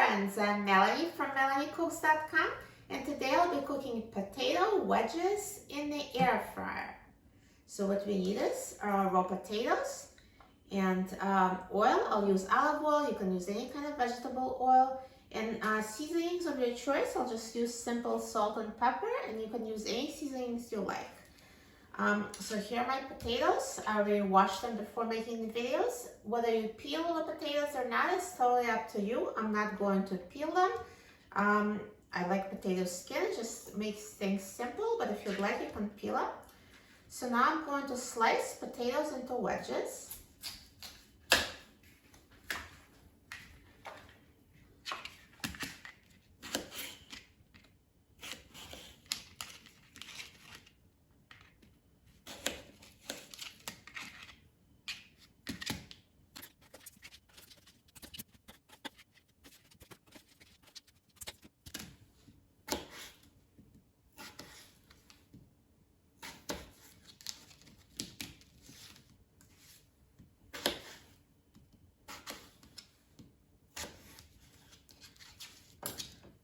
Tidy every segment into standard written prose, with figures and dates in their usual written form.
friends, I'm Melanie from MelanieCooks.com, and today I'll be cooking potato wedges in the air fryer. So what we need is raw potatoes and oil. I'll use olive oil. You can use any kind of vegetable oil. And seasonings of your choice. I'll just use simple salt and pepper, and you can use any seasonings you like. So here are my potatoes. I already washed them before making the videos. Whether you peel the potatoes or not is totally up to you. I'm not going to peel them. I like potato skin. It just makes things simple, but if you'd like, you can peel them. So now I'm going to slice potatoes into wedges.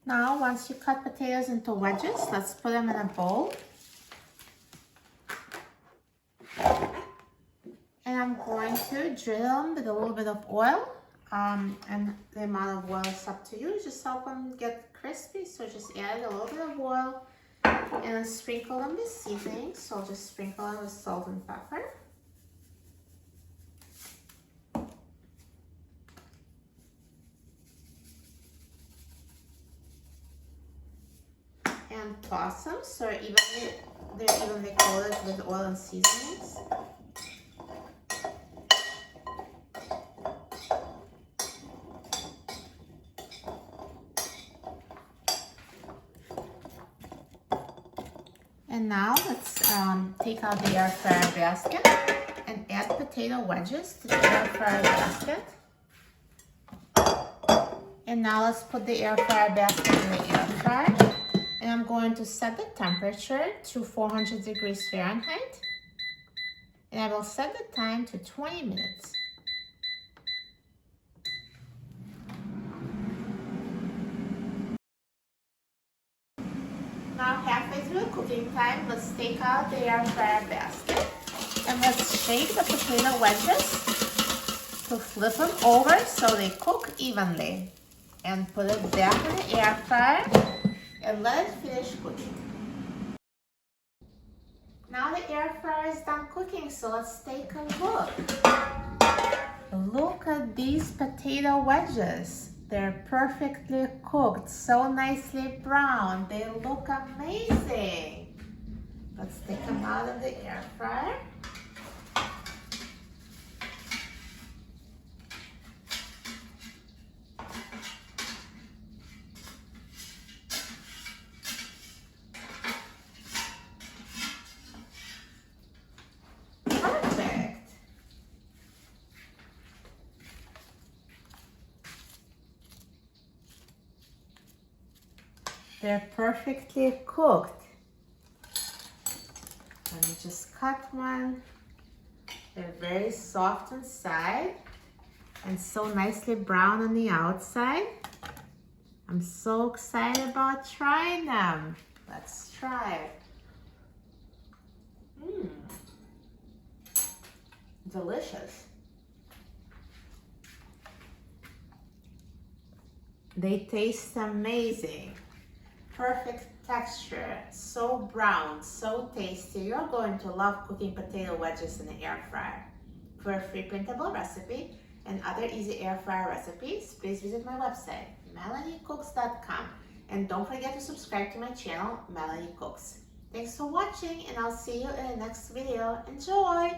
Now, once you cut potatoes into wedges, let's put them in a bowl. And I'm going to drill them with a little bit of oil. And the amount of oil is up to you. Just help them get crispy. So just add a little bit of oil and then sprinkle them with seasoning. So I'll just sprinkle them with salt and pepper. And toss them so they're evenly coated with oil and seasonings. And now let's take out the air fryer basket and add potato wedges to the air fryer basket. And now let's put the air fryer basket in the air fryer. And I'm going to set the temperature to 400 degrees Fahrenheit. And I will set the time to 20 minutes. Now halfway through cooking time, let's take out the air fryer basket. And let's shake the potato wedges to flip them over so they cook evenly. And put it back in the air fryer. And let it finish cooking. Now the air fryer is done cooking, so let's take a look. Look at these potato wedges. They're perfectly cooked, so nicely brown. They look amazing. Let's take them out of the air fryer. They're perfectly cooked. Let me just cut one. They're very soft inside and so nicely brown on the outside. I'm so excited about trying them. Let's try it. Delicious. They taste amazing. Perfect texture, so brown, so tasty. You're going to love cooking potato wedges in the air fryer. For a free printable recipe and other easy air fryer recipes, please visit my website, MelanieCooks.com. And don't forget to subscribe to my channel, Melanie Cooks. Thanks for watching, and I'll see you in the next video. Enjoy!